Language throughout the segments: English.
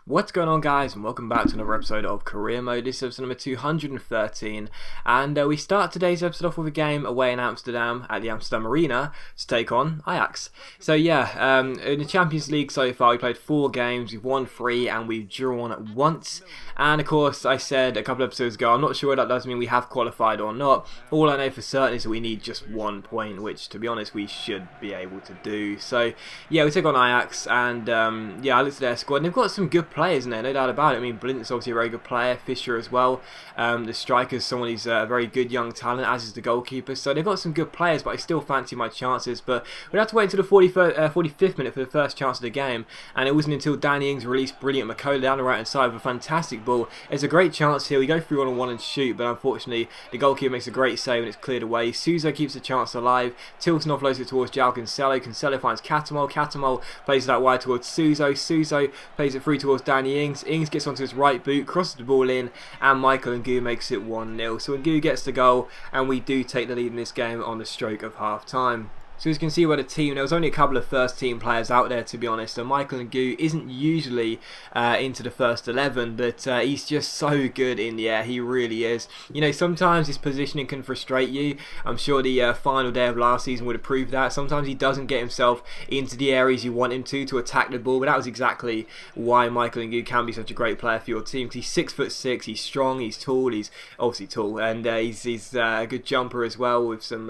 What's going on, guys, and welcome back to another episode of Career Mode. This is episode number 213, and we start today's episode off with a game away in Amsterdam at the Amsterdam Arena to take on Ajax. So yeah, in the Champions League so far, we played 4 games, we've won 3, and we've drawn once. And of course, I said a couple episodes ago, I'm not sure that does mean we have qualified or not. All I know for certain is that we need just 1 point, which, to be honest, we should be able to do. So yeah, we took on Ajax, and yeah, I looked at their squad, and they've got some good players in there, no doubt about it. I mean, Blint's obviously a very good player, Fisher as well. The striker's someone who's a very good young talent, as is the goalkeeper. So they've got some good players, but I still fancy my chances. But we'd have to wait until the 45th minute for the first chance of the game, and it wasn't until Danny Ings released brilliant McCullough down the right hand side with a fantastic ball. It's a great chance here. We go through 1-on-1 and shoot, but unfortunately the goalkeeper makes a great save and it's cleared away. Souza keeps the chance alive. Tilton offloads it towards João Cancelo. Cancelo finds Catamol. Catamol plays that wide towards Souza. Souza plays it through towards Danny Ings. Ings gets onto his right boot, crosses the ball in, and Michael Ngu makes it 1-0. So Ngu gets the goal, and we do take the lead in this game on the stroke of half time. So as you can see by the team, there was only a couple of first team players out there, to be honest, and Michael Ngu isn't usually into the first 11, but he's just so good in the air. He really is. You know, sometimes his positioning can frustrate you. I'm sure the final day of last season would have proved that. Sometimes he doesn't get himself into the areas you want him to attack the ball, but that was exactly why Michael Ngu can be such a great player for your team, because he's 6'6", he's strong, he's tall, he's obviously tall, and he's a good jumper as well, with some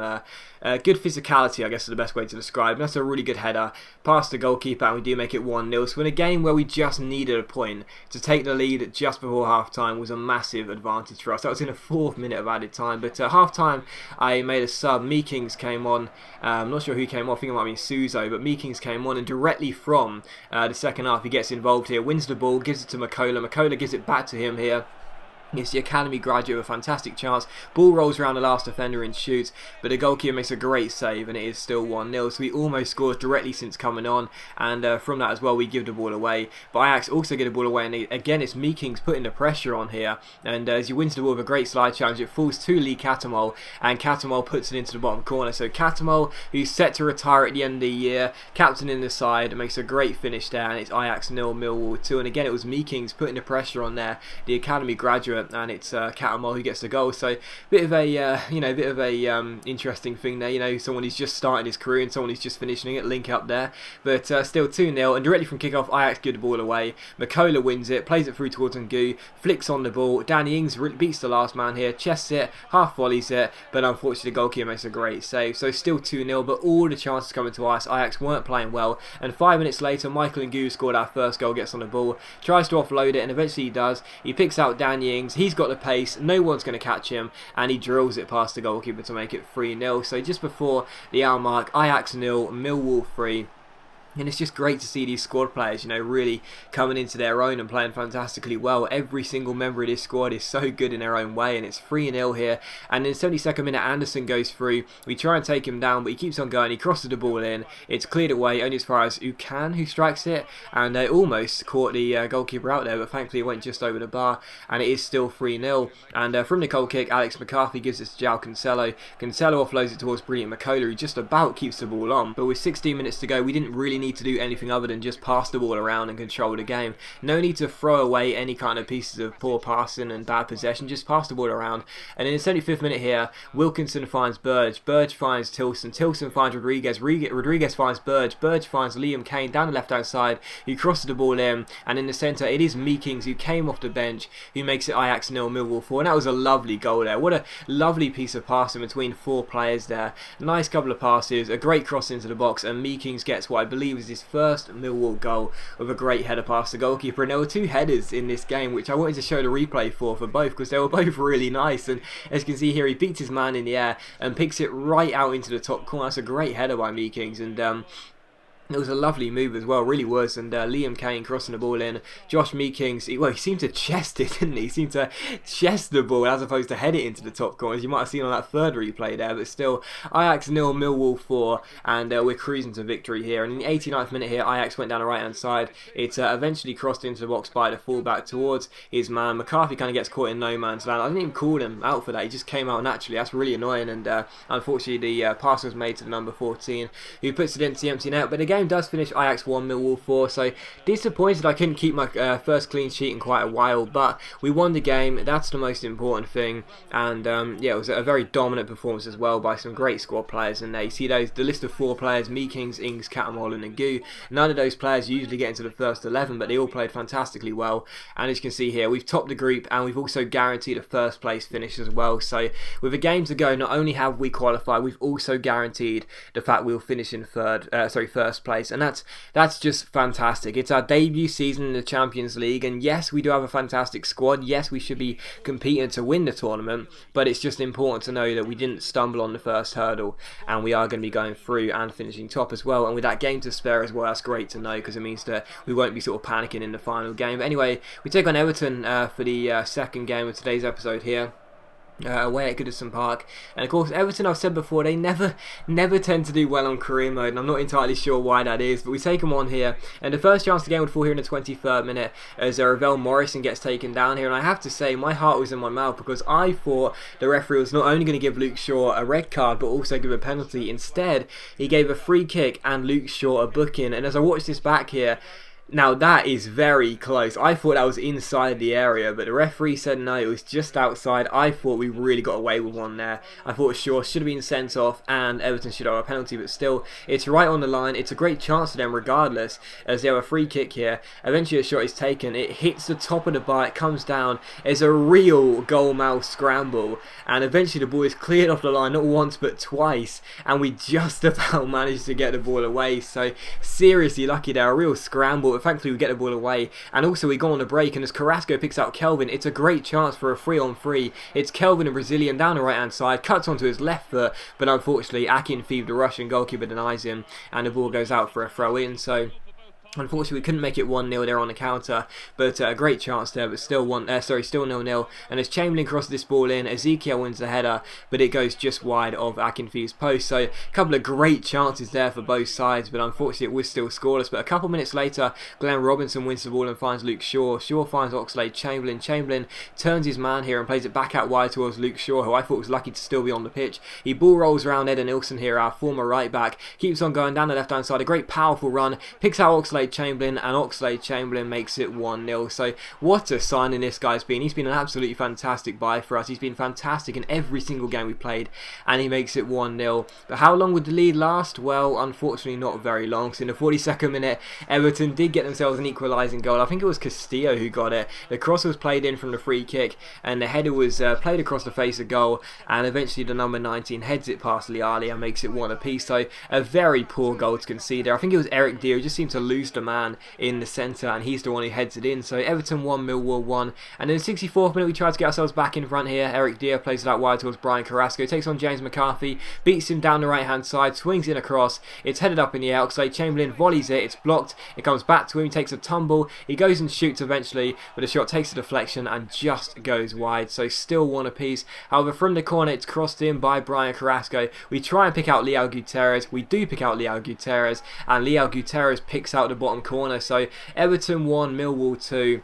good physicality, I guess is the best way to describe. And that's a really good header past the goalkeeper, and we do make it 1-0. So in a game where we just needed a point to take the lead just before half time was a massive advantage for us. That was in the 4th minute of added time, but at half time I made a sub. Meekings came on. I'm not sure who came off, I think it might have been Suzo, but Meekings came on, and directly from the second half he gets involved here, wins the ball, gives it to McCullough. McCullough gives it back to him here. It's the academy graduate with a fantastic chance. Ball rolls around the last defender and shoots, but the goalkeeper makes a great save, and it is still 1-0. So we almost scored directly since coming on, and from that as well we give the ball away. But Ajax also get the ball away, and again it's Meekings putting the pressure on here. And as he wins the ball with a great slide challenge, it falls to Lee Catamol, and Catamol puts it into the bottom corner. So Catamol, who's set to retire at the end of the year, captain in the side, makes a great finish there, and it's Ajax 0, Millwall 2. And again it was Meekings putting the pressure on there, the academy graduate, and it's Catamol who gets the goal. So bit of a interesting thing there. You know, someone who's just starting his career and someone who's just finishing it. Link up there, but still 2-0, and directly from kickoff Ajax give the ball away. McCullough wins it, plays it through towards Ngu, flicks on the ball. Danny Ings beats the last man here, chests it, half volleys it, but unfortunately the goalkeeper makes a great save. So still 2-0, but all the chances coming to us. Ajax weren't playing well, and 5 minutes later Michael Ngu scored our first goal, gets on the ball, tries to offload it, and eventually he does. He picks out Danny Ings. He's got the pace, no one's going to catch him, and he drills it past the goalkeeper to make it 3-0. So just before the hour mark, Ajax 0, Millwall 3. And it's just great to see these squad players, you know, really coming into their own and playing fantastically well. Every single member of this squad is so good in their own way, and it's 3-0 here. And in the 72nd minute, Anderson goes through. We try and take him down, but he keeps on going. He crosses the ball in. It's cleared away only as far as Ucan, who strikes it, and they almost caught the goalkeeper out there, but thankfully it went just over the bar, and it is still 3-0. And from the goal kick, Alex McCarthy gives it to João Cancelo. Cancelo offloads it towards brilliant McCullough, who just about keeps the ball on. But with 16 minutes to go, we didn't really need to do anything other than just pass the ball around and control the game. No need to throw away any kind of pieces of poor passing and bad possession, just pass the ball around. And in the 75th minute here, Wilkinson finds Burge finds Tilson finds Rodriguez, Rodriguez finds Burge finds Liam Kane down the left hand side, who crosses the ball in, and in the centre it is Meekings, who came off the bench, who makes it Ajax 0, Millwall 4, and that was a lovely goal there. What a lovely piece of passing between 4 players there. Nice couple of passes, a great cross into the box, and Meekings gets what I believe is his first Millwall goal with a great header past the goalkeeper. And there were 2 headers in this game which I wanted to show the replay for both, because they were both really nice. And as you can see here, he beats his man in the air and picks it right out into the top corner. That's a great header by Meekings, and it was a lovely move as well, really was. And Liam Kane crossing the ball in. Josh Meekings, he seemed to chest it, didn't he? He seemed to chest the ball as opposed to head it into the top corner, as you might have seen on that third replay there. But still, Ajax 0, Millwall 4, and we're cruising to victory here. And in the 89th minute here, Ajax went down the right hand side. It eventually crossed into the box by the fullback towards his man. McCarthy kind of gets caught in no man's land. I didn't even call him out for that, he just came out naturally. That's really annoying, and unfortunately the pass was made to the number 14, who puts it into the empty net. But again, game does finish Ajax 1, Millwall 4, so disappointed I couldn't keep my first clean sheet in quite a while, but we won the game. That's the most important thing, and yeah, it was a very dominant performance as well by some great squad players. And you see the list of 4 players: Meekings, Ings, Catamol and Ngu. None of those players usually get into the first 11, but they all played fantastically well, and as you can see here, we've topped the group and we've also guaranteed a first place finish as well. So with a game to go, not only have we qualified, we've also guaranteed the fact we'll finish in first place, and that's just fantastic. It's our debut season in the Champions League, and yes, we do have a fantastic squad. Yes, we should be competing to win the tournament, but it's just important to know that we didn't stumble on the first hurdle, and we are going to be going through and finishing top as well. And with that game to spare as well, that's great to know, because it means that we won't be sort of panicking in the final game. But anyway, we take on Everton for the second game of today's episode here. Away at Goodison Park, and of course Everton, I've said before, they never tend to do well on career mode, and I'm not entirely sure why that is, but we take them on here, and the first chance the game would fall here in the 23rd minute as Ravel Morrison gets taken down here. And I have to say, my heart was in my mouth, because I thought the referee was not only going to give Luke Shaw a red card but also give a penalty. Instead, he gave a free kick and Luke Shaw a booking, and as I watch this back here, now that is very close. I thought that was inside the area, but the referee said no, it was just outside. I thought we really got away with one there. I thought Shaw should have been sent off and Everton should have a penalty, but still, it's right on the line. It's a great chance for them regardless, as they have a free kick here. Eventually a shot is taken, it hits the top of the bar, it comes down. It's a real goal-mouth scramble, and eventually the ball is cleared off the line, not once but twice, and we just about managed to get the ball away. So seriously lucky there, a real scramble. But thankfully we get the ball away, and also we go on a break, and as Carrasco picks out Kelvin, it's a great chance for a 3-on-3. It's Kelvin, a Brazilian, down the right hand side, cuts onto his left foot, but unfortunately Akinfeev, the Russian goalkeeper, denies him, and the ball goes out for a throw in. So unfortunately, we couldn't make it 1-0 there on the counter, but a great chance there, but still 0-0. And as Chamberlain crosses this ball in, Ezekiel wins the header, but it goes just wide of Akinfeev's post. So a couple of great chances there for both sides, but unfortunately it was still scoreless. But a couple minutes later, Glenn Robinson wins the ball and finds Luke Shaw. Shaw finds Oxlade-Chamberlain. Chamberlain turns his man here and plays it back out wide towards Luke Shaw, who I thought was lucky to still be on the pitch. He ball rolls around Eden Nilsson here, our former right back, keeps on going down the left hand side, a great powerful run, picks out Oxlade-Chamberlain, and Oxlade-Chamberlain makes it 1-0. So what a signing this guy's been. He's been an absolutely fantastic buy for us. He's been fantastic in every single game we played, and he makes it 1-0. But how long would the lead last? Well, unfortunately not very long. So in the 42nd minute, Everton did get themselves an equalising goal. I think it was Castillo who got it. The cross was played in from the free kick, and the header was played across the face of goal, and eventually the number 19 heads it past Liali and makes it 1 apiece. So a very poor goal to concede there. I think it was Eric Dier who just seemed to lose the man in the centre, and he's the one who heads it in. So Everton 1, Millwall 1, and in the 64th minute we try to get ourselves back in front here. Eric Dier plays it out wide towards Brian Carrasco, takes on James McCarthy, beats him down the right hand side, swings in across, it's headed up in the air. Oxlade-Chamberlain volleys it, it's blocked, it comes back to him, he takes a tumble, he goes and shoots eventually, but the shot takes a deflection and just goes wide. So still 1 apiece. However, from the corner it's crossed in by Brian Carrasco. We try and pick out Leao Gutierrez, we do pick out Leao Gutierrez, and Leao Gutierrez picks out the bottom corner. So Everton 1, Millwall 2.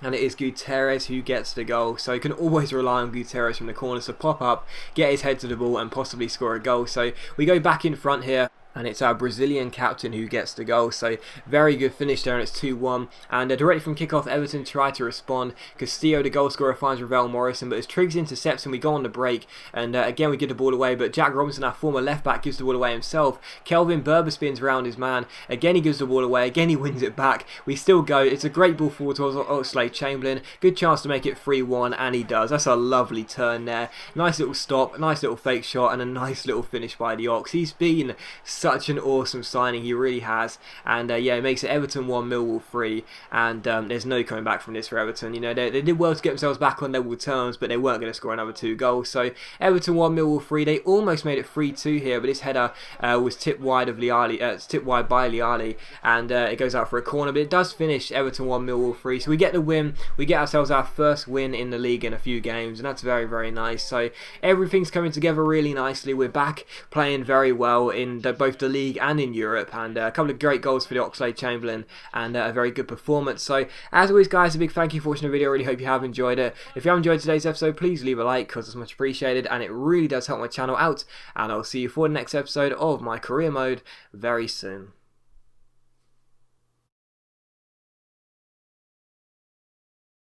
And it is Gutierrez who gets the goal. So you can always rely on Gutierrez from the corner to pop up, get his head to the ball and possibly score a goal. So we go back in front here, and it's our Brazilian captain who gets the goal. So very good finish there, and it's 2-1. And directly from kickoff, Everton try to respond. Castillo, the goal scorer, finds Ravel Morrison, but as Triggs intercepts and we go on the break, and again we get the ball away, but Jack Robinson, our former left back, gives the ball away himself. Kelvin Berber spins around his man, again he gives the ball away, again he wins it back. We still go, it's a great ball forward towards Oxlade-Chamberlain, good chance to make it 3-1, and he does. That's a lovely turn there, nice little stop, nice little fake shot, and a nice little finish by the Ox. He's been such an awesome signing, he really has. And yeah, it makes it Everton 1, Millwall 3, and there's no coming back from this for Everton. You know, they did well to get themselves back on level terms, but they weren't going to score another 2 goals. So Everton 1, Millwall 3. They almost made it 3-2 here, but this header was tipped wide of Liali, tipped wide by Liali, and it goes out for a corner. But it does finish Everton 1, Millwall 3. So we get the win. We get ourselves our first win in the league in a few games, and that's very, very nice. So everything's coming together really nicely. We're back playing very well in both the league and in Europe, and a couple of great goals for the Oxlade-Chamberlain, and a very good performance. So as always guys, a big thank you for watching the video. I really hope you have enjoyed it. If you have enjoyed today's episode, please leave a like, because it's much appreciated and it really does help my channel out, and I'll see you for the next episode of my career mode very soon.